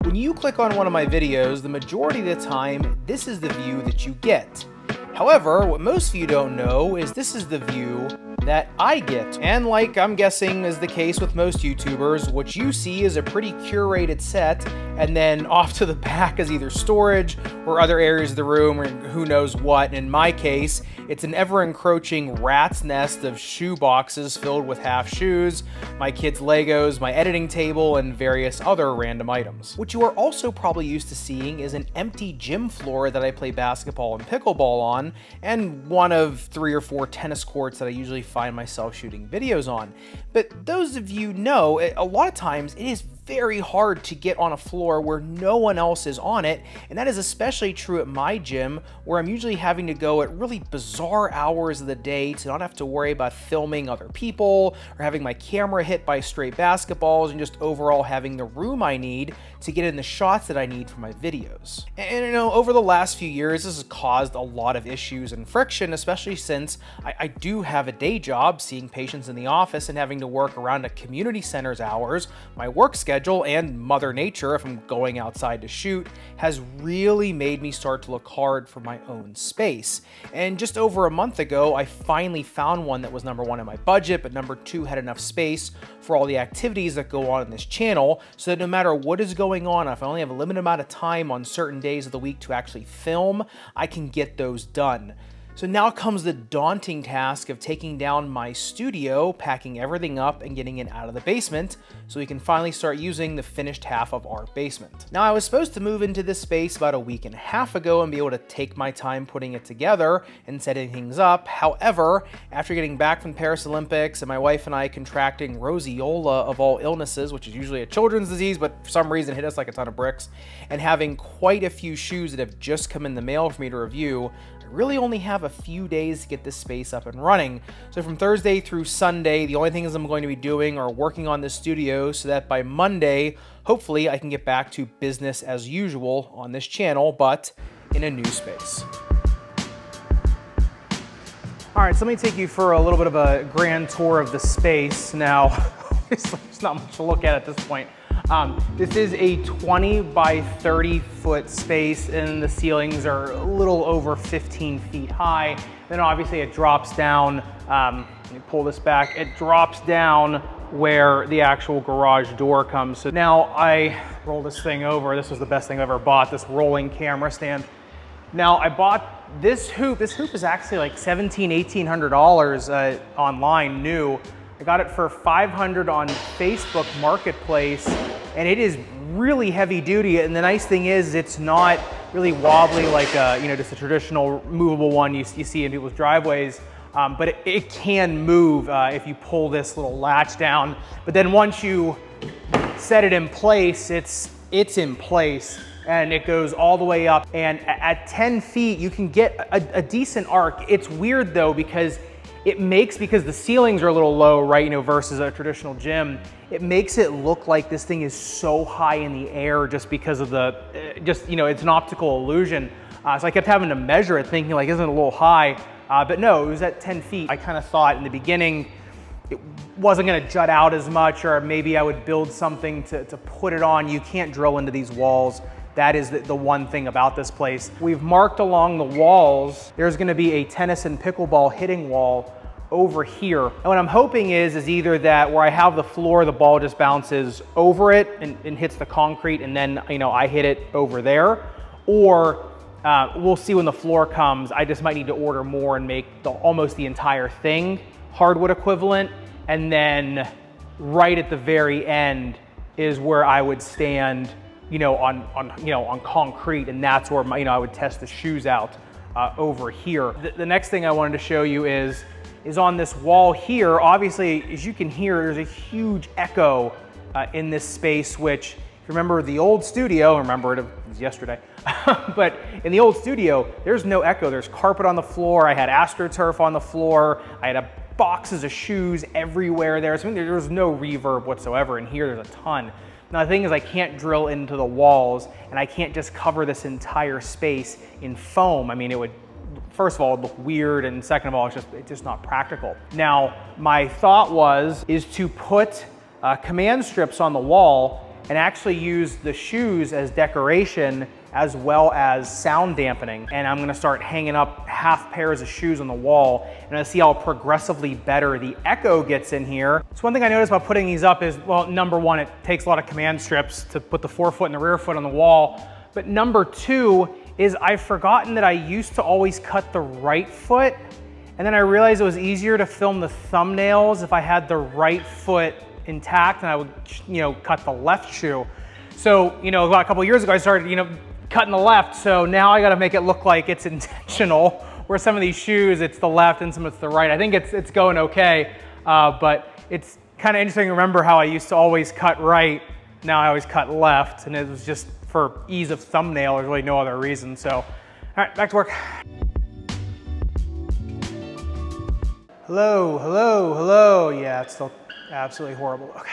When you click on one of my videos, the majority of the time, this is the view that you get. However, what most of you don't know is this is the view that I get. And like I'm guessing is the case with most YouTubers, what you see is a pretty curated set, and then off to the back is either storage or other areas of the room or who knows what. In my case, it's an ever-encroaching rat's nest of shoe boxes filled with half shoes, my kids' Legos, my editing table, and various other random items. What you are also probably used to seeing is an empty gym floor that I play basketball and pickleball on, and one of 3 or 4 tennis courts that I usually find myself shooting videos on. But those of you know, a lot of times it is very hard to get on a floor where no one else is on it, and that is especially true at my gym, where I'm usually having to go at really bizarre hours of the day to not have to worry about filming other people or having my camera hit by stray basketballs, and just overall having the room I need to get in the shots that I need for my videos. And you know, over the last few years, this has caused a lot of issues and friction, especially since I do have a day job seeing patients in the office and having to work around a community center's hours. My work schedule and Mother Nature, if I'm going outside to shoot, has really made me start to look hard for my own space. And just over a month ago, I finally found one that was number 1 in my budget, but number 2 had enough space for all the activities that go on in this channel, so that no matter what is going on, if I only have a limited amount of time on certain days of the week to actually film, I can get those done. So now comes the daunting task of taking down my studio, packing everything up, and getting it out of the basement so we can finally start using the finished half of our basement. Now, I was supposed to move into this space about a week and a half ago and be able to take my time putting it together and setting things up. However, after getting back from the Paris Olympics and my wife and I contracting roseola of all illnesses, which is usually a children's disease, but for some reason hit us like a ton of bricks, and having quite a few shoes that have just come in the mail for me to review, I really only have a few days to get this space up and running. So from Thursday through Sunday, the only things I'm going to be doing are working on this studio so that by Monday, hopefully I can get back to business as usual on this channel, but in a new space. All right, so let me take you for a little bit of a grand tour of the space. Now, there's not much to look at this point. This is a 20 by 30 foot space, and the ceilings are a little over 15 feet high. Then obviously it drops down, let me pull this back, it drops down where the actual garage door comes. So now I roll this thing over. This was the best thing I've ever bought, this rolling camera stand. Now I bought this hoop. This hoop is actually like $1,800 online, new. I got it for $500 on Facebook Marketplace, and it is really heavy duty. And the nice thing is it's not really wobbly like just a traditional movable one you see in people's driveways, but it can move if you pull this little latch down. But then once you set it in place, it's in place, and it goes all the way up. And at 10 feet, you can get a decent arc. It's weird though, because the ceilings are a little low, right, versus a traditional gym, it makes it look like this thing is so high in the air just because of it's an optical illusion. So I kept having to measure it, thinking like, isn't it a little high? But no, it was at 10 feet. I kind of thought in the beginning it wasn't gonna jut out as much, or maybe I would build something to put it on. You can't drill into these walls. That is the one thing about this place. We've marked along the walls, there's gonna be a tennis and pickleball hitting wall over here. And what I'm hoping is either that where I have the floor, the ball just bounces over it and hits the concrete, and then I hit it over there, or we'll see when the floor comes. I just might need to order more and make almost the entire thing hardwood equivalent, and then right at the very end is where I would stand on concrete, and that's where I would test the shoes out over here. The next thing I wanted to show you is on this wall here. Obviously, as you can hear, there's a huge echo in this space, which, if you remember the old studio, it was yesterday, but in the old studio, there's no echo. There's carpet on the floor. I had AstroTurf on the floor. I had boxes of shoes everywhere there. So there was no reverb whatsoever. In here, there's a ton. Now the thing is, I can't drill into the walls, and I can't just cover this entire space in foam. I mean, it would, first of all, it'd look weird, and second of all, it's just not practical. Now, my thought is to put command strips on the wall and actually use the shoes as decoration as well as sound dampening. And I'm gonna start hanging up half pairs of shoes on the wall, and I see how progressively better the echo gets in here. So one thing I noticed about putting these up is, well, number one, it takes a lot of command strips to put the forefoot and the rear foot on the wall. But number two is I've forgotten that I used to always cut the right foot, and then I realized it was easier to film the thumbnails if I had the right foot intact, and I would, cut the left shoe. So, about a couple years ago, I started, cutting the left. So now I got to make it look like it's intentional. Where some of these shoes, it's the left and some it's the right. I think it's going okay, but it's kind of interesting to remember how I used to always cut right. Now I always cut left, and it was just for ease of thumbnail. There's really no other reason. So, all right, back to work. Hello, hello, hello. Yeah, it's still absolutely horrible. Okay.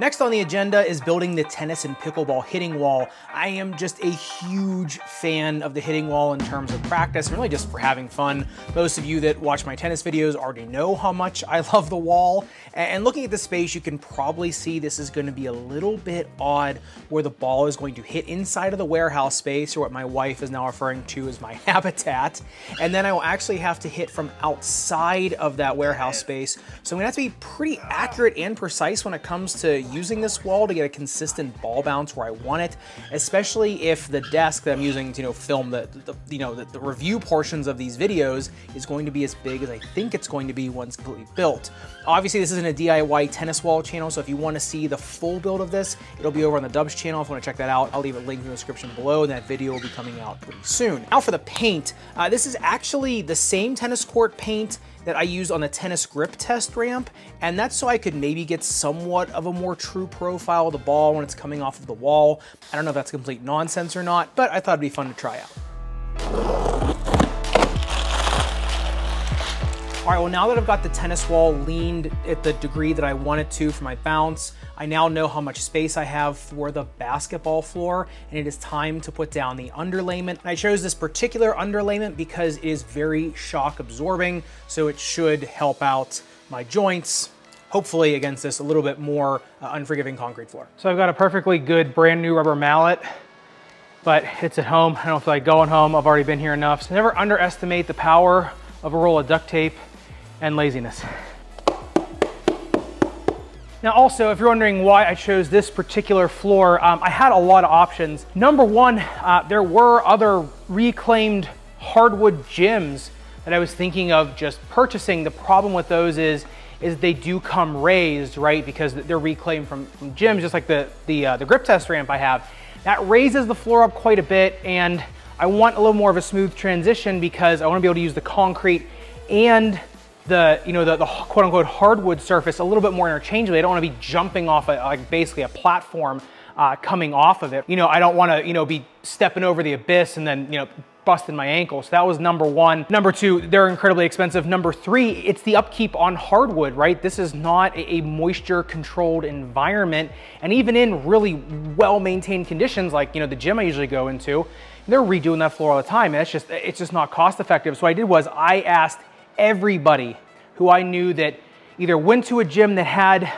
Next on the agenda is building the tennis and pickleball hitting wall. I am just a huge fan of the hitting wall in terms of practice, and really just for having fun. Most of you that watch my tennis videos already know how much I love the wall. And looking at the space, you can probably see this is going to be a little bit odd where the ball is going to hit inside of the warehouse space, or what my wife is now referring to as my habitat. And then I will actually have to hit from outside of that warehouse space. So I'm going to have to be pretty accurate and precise when it comes to using this wall to get a consistent ball bounce where I want it, especially if the desk that I'm using to film the review portions of these videos is going to be as big as I think it's going to be once completely built. Obviously, this isn't a DIY tennis wall channel, so if you want to see the full build of this, it'll be over on the Dubs channel. If you want to check that out, I'll leave a link in the description below, and that video will be coming out pretty soon. Now for the paint, this is actually the same tennis court paint that I used on the tennis grip test ramp, and that's so I could maybe get somewhat of a more true profile of the ball when it's coming off of the wall. I don't know if that's complete nonsense or not, but I thought it'd be fun to try out. All right, well, now that I've got the tennis wall leaned at the degree that I want it to for my bounce, I now know how much space I have for the basketball floor, and it is time to put down the underlayment. And I chose this particular underlayment because it is very shock absorbing, so it should help out my joints, hopefully against this a little bit more unforgiving concrete floor. So I've got a perfectly good brand new rubber mallet, but it's at home. I don't feel like going home. I've already been here enough. So never underestimate the power of a roll of duct tape and laziness. Now also, if you're wondering why I chose this particular floor, I had a lot of options. Number one, there were other reclaimed hardwood gyms that I was thinking of just purchasing. The problem with those is they do come raised, right? Because they're reclaimed from gyms, just like the grip test ramp I have. That raises the floor up quite a bit, and I want a little more of a smooth transition because I want to be able to use the concrete and the quote unquote hardwood surface a little bit more interchangeably. I don't want to be jumping off basically a platform coming off of it. I don't want to be stepping over the abyss and then busting my ankle. So that was number one. Number two, they're incredibly expensive. Number three, it's the upkeep on hardwood, right? This is not a moisture controlled environment. And even in really well-maintained conditions, like the gym I usually go into, they're redoing that floor all the time. And it's just not cost effective. So what I did was I asked everybody who I knew that either went to a gym that had,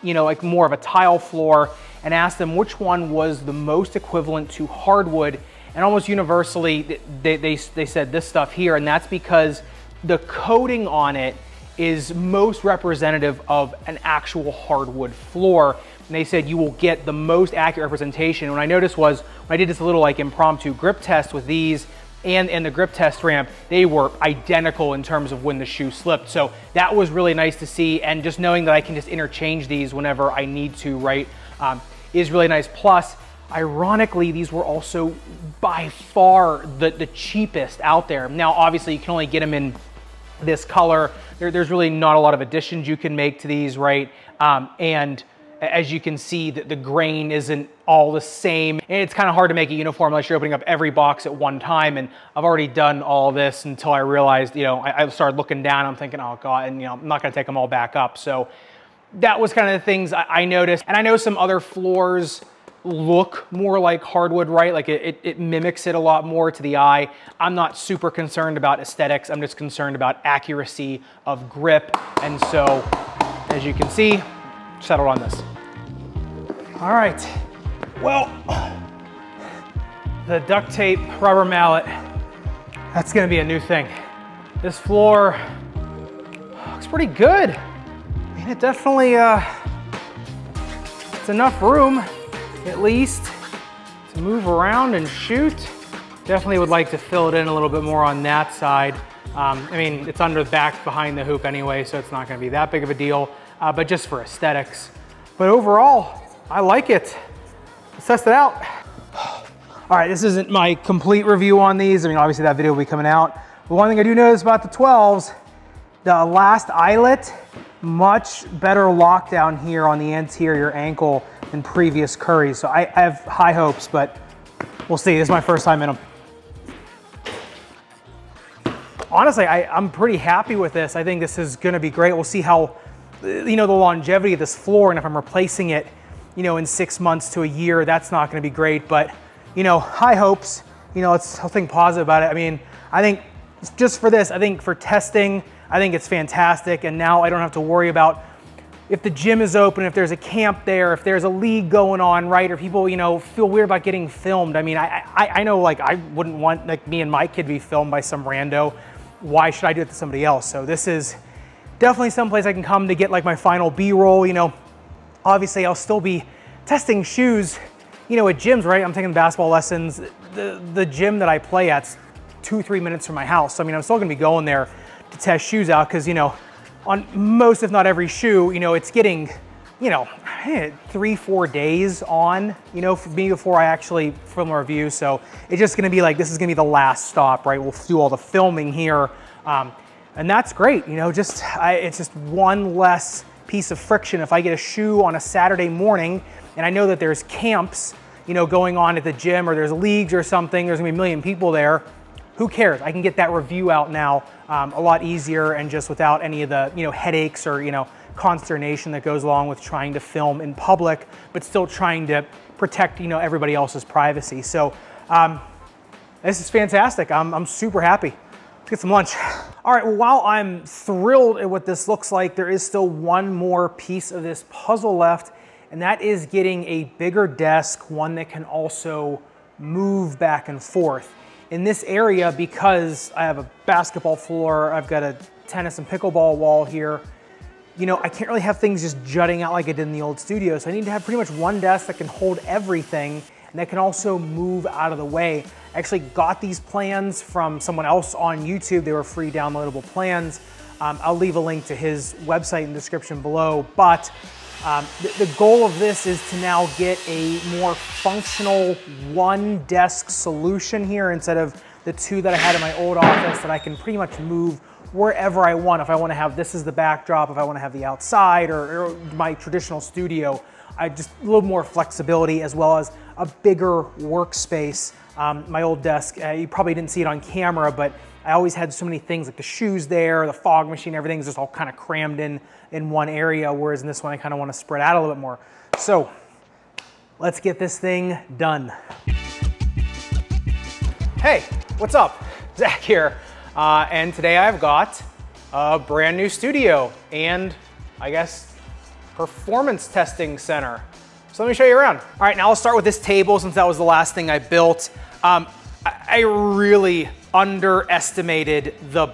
like more of a tile floor, and asked them which one was the most equivalent to hardwood. And almost universally, they said this stuff here, and that's because the coating on it is most representative of an actual hardwood floor. And they said you will get the most accurate representation. What I noticed was, when I did this little impromptu grip test with these, and the grip test ramp, they were identical in terms of when the shoe slipped. So that was really nice to see, and just knowing that I can just interchange these whenever I need to, right, is really nice. Plus, ironically, these were also by far the cheapest out there. Now, obviously, you can only get them in this color. There's really not a lot of additions you can make to these, right? And as you can see, the grain isn't all the same. And it's kind of hard to make it uniform unless you're opening up every box at one time. And I've already done all this until I realized, I started looking down. I'm thinking, oh God, and I'm not going to take them all back up. So that was kind of the things I noticed. And I know some other floors look more like hardwood, right? Like it mimics it a lot more to the eye. I'm not super concerned about aesthetics. I'm just concerned about accuracy of grip. And so, as you can see, settled on this. All right, well, the duct tape rubber mallet, that's gonna be a new thing. This floor looks pretty good. I mean, it definitely, it's enough room, at least, to move around and shoot. Definitely would like to fill it in a little bit more on that side. I mean, it's under the back behind the hoop anyway, so it's not gonna be that big of a deal, but just for aesthetics. But overall, I like it. Let's test it out. All right, this isn't my complete review on these. I mean, obviously that video will be coming out. But one thing I do notice about the 12s, the last eyelet, much better lockdown here on the anterior ankle than previous Currys. So I have high hopes, but we'll see. This is my first time in them. Honestly, I'm pretty happy with this. I think this is gonna be great. We'll see how, the longevity of this floor, and if I'm replacing it, in 6 months to a year, that's not gonna be great, but high hopes, let's think positive about it. I mean, I think just for this, I think for testing, I think it's fantastic. And now I don't have to worry about if the gym is open, if there's a camp there, if there's a league going on, right? Or people, feel weird about getting filmed. I mean, I know, like, I wouldn't want, like, me and my kid to be filmed by some rando. Why should I do it to somebody else? So this is definitely someplace I can come to get, like, my final B-roll. Obviously I'll still be testing shoes, at gyms, right? I'm taking basketball lessons. The gym that I play at's 2-3 minutes from my house. So, I mean, I'm still gonna be going there to test shoes out because, on most, if not every shoe, it's getting, 3-4 days on, for me before I actually film a review. So it's just gonna be like, this is gonna be the last stop, right? We'll do all the filming here. And that's great, it's just one less piece of friction. If I get a shoe on a Saturday morning and I know that there's camps, going on at the gym, or there's leagues or something, there's gonna be a million people there, who cares? I can get that review out now a lot easier and just without any of the headaches or consternation that goes along with trying to film in public, but still trying to protect everybody else's privacy. So this is fantastic. I'm super happy. Let's get some lunch. All right, well, while I'm thrilled at what this looks like, there is still one more piece of this puzzle left, and that is getting a bigger desk, one that can also move back and forth. In this area, because I have a basketball floor, I've got a tennis and pickleball wall here, I can't really have things just jutting out like I did in the old studio. So I need to have pretty much one desk that can hold everything and that can also move out of the way. I actually got these plans from someone else on YouTube. They were free downloadable plans. I'll leave a link to his website in the description below, but the goal of this is to now get a more functional one desk solution here instead of the two that I had in my old office that I can pretty much move wherever I want. If I want to have this as the backdrop, if I want to have the outside or my traditional studio, I just a little more flexibility as well as a bigger workspace. My old desk, you probably didn't see it on camera, but I always had so many things like the shoes there, the fog machine, everything's just all kind of crammed in one area, whereas in this one I kind of want to spread out a little bit more. So let's get this thing done. Hey, what's up? Zach here. And today I've got a brand new studio and I guess performance testing center. So let me show you around. All right, now I'll start with this table since that was the last thing I built. I really underestimated the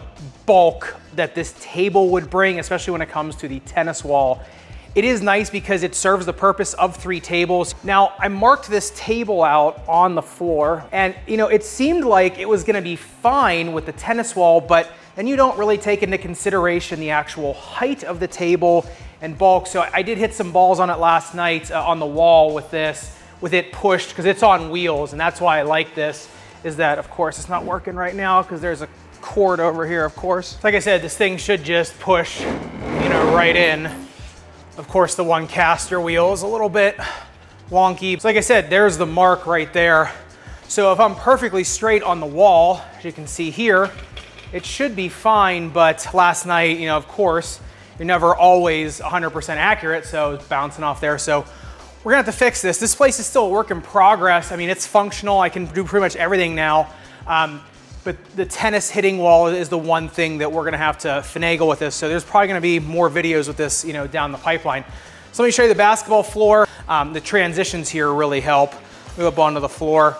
bulk that this table would bring, especially when it comes to the tennis wall. It is nice because it serves the purpose of 3 tables. Now, I marked this table out on the floor and it seemed like it was gonna be fine with the tennis wall, but then you don't really take into consideration the actual height of the table and bulk. So I did hit some balls on it last night on the wall with it pushed because it's on wheels, and that's why I like this, is that of course it's not working right now because there's a cord over here, of course. Like I said, this thing should just push, right in. Of course, the one caster wheel is a little bit wonky. So like I said, there's the mark right there. So if I'm perfectly straight on the wall, as you can see here, it should be fine, but last night, of course, you're never always 100% accurate, so it's bouncing off there. So we're gonna have to fix this. This place is still a work in progress. I mean, it's functional. I can do pretty much everything now. But the tennis hitting wall is the one thing that we're gonna have to finagle with this. So there's probably gonna be more videos with this, you know, down the pipeline. So let me show you the basketball floor. The transitions here really help. Move up onto the floor.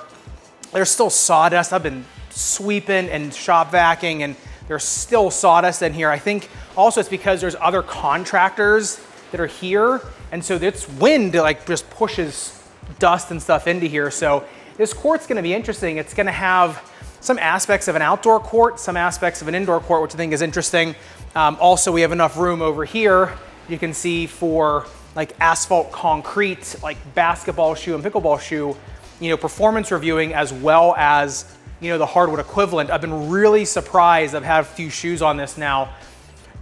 There's still sawdust. I've been sweeping and shop vacuuming, and there's still sawdust in here. I think also it's because there's other contractors that are here, and so this wind like just pushes dust and stuff into here. So this court's gonna be interesting. It's gonna have some aspects of an outdoor court, some aspects of an indoor court, which I think is interesting. Also, we have enough room over here, you can see, for like asphalt concrete, like basketball shoe and pickleball shoe, you know, performance reviewing, as well as, you know, the hardwood equivalent. I've been really surprised. I've had a few shoes on this now,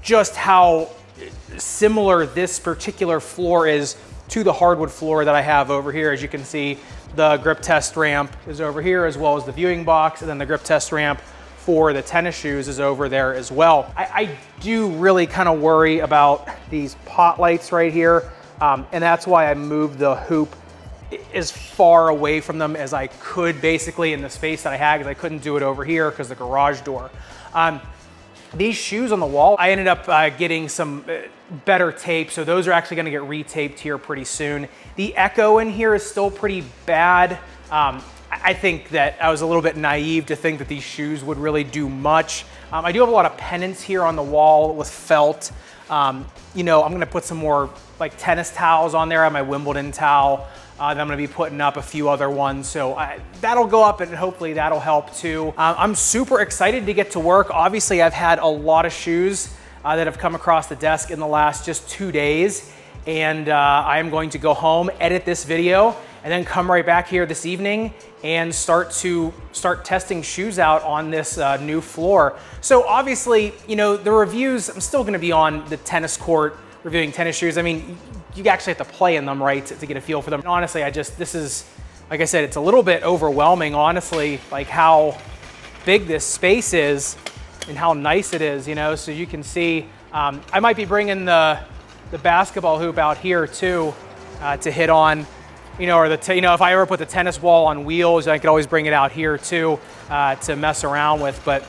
just how similar this particular floor is to the hardwood floor that I have over here. As you can see, the grip test ramp is over here, as well as the viewing box, and then the grip test ramp for the tennis shoes is over there as well. I do really kind of worry about these pot lights right here, and that's why I moved the hoop as far away from them as I could, basically, in the space that I had, because I couldn't do it over here because of the garage door. These shoes on the wall, I ended up getting some better tape, so those are actually gonna get retaped here pretty soon. The echo in here is still pretty bad. I think that I was a little bit naive to think that these shoes would really do much. I do have a lot of pennants here on the wall with felt. You know, I'm gonna put some more like tennis towels on there. I have my Wimbledon towel. Then I'm gonna be putting up a few other ones. So that'll go up, and hopefully that'll help too. I'm super excited to get to work. Obviously, I've had a lot of shoes that have come across the desk in the last just 2 days. And I am going to go home, edit this video, and then come right back here this evening and start testing shoes out on this new floor. So obviously, you know, the reviews, I'm still gonna be on the tennis court reviewing tennis shoes. I mean, you actually have to play in them, right, to get a feel for them. And honestly, this is, like I said, it's a little bit overwhelming, honestly, like how big this space is and how nice it is, you know? So you can see, I might be bringing the basketball hoop out here too, to hit on, you know, or you know, if I ever put the tennis ball on wheels, I could always bring it out here too, to mess around with. But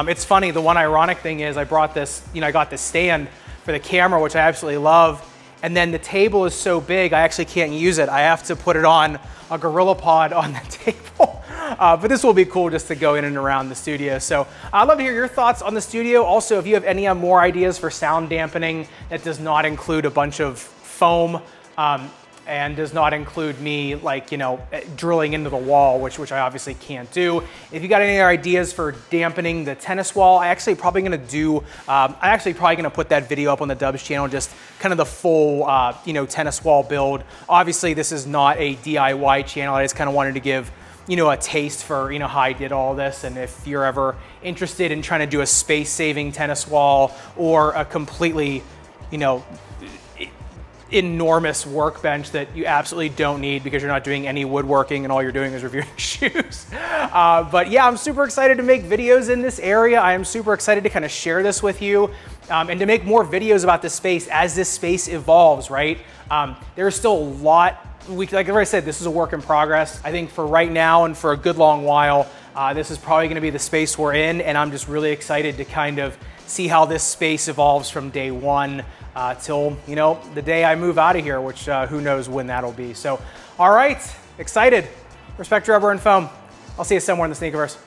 it's funny, the one ironic thing is I brought this, you know, I got this stand for the camera, which I absolutely love. And then the table is so big, I actually can't use it. I have to put it on a Gorilla Pod on the table. But this will be cool just to go in and around the studio. So I'd love to hear your thoughts on the studio. Also, if you have any more ideas for sound dampening that does not include a bunch of foam, and does not include me, like, you know, drilling into the wall, which I obviously can't do. If you got any other ideas for dampening the tennis wall, I'm actually probably gonna put that video up on the Dubs channel, just kind of the full, you know, tennis wall build. Obviously, this is not a DIY channel. I just kind of wanted to give, you know, a taste for, you know, how I did all this. And if you're ever interested in trying to do a space-saving tennis wall or a completely, you know, enormous workbench that you absolutely don't need because you're not doing any woodworking and all you're doing is reviewing shoes. But yeah, I'm super excited to make videos in this area. I am super excited to kind of share this with you, and to make more videos about this space as this space evolves, right? There's still a lot, like I said, this is a work in progress. I think for right now and for a good long while, this is probably gonna be the space we're in, and I'm just really excited to kind of see how this space evolves from day one till, you know, the day I move out of here, which who knows when that'll be. So, all right, excited. Respect, rubber, and foam. I'll see you somewhere in the Sneakerverse.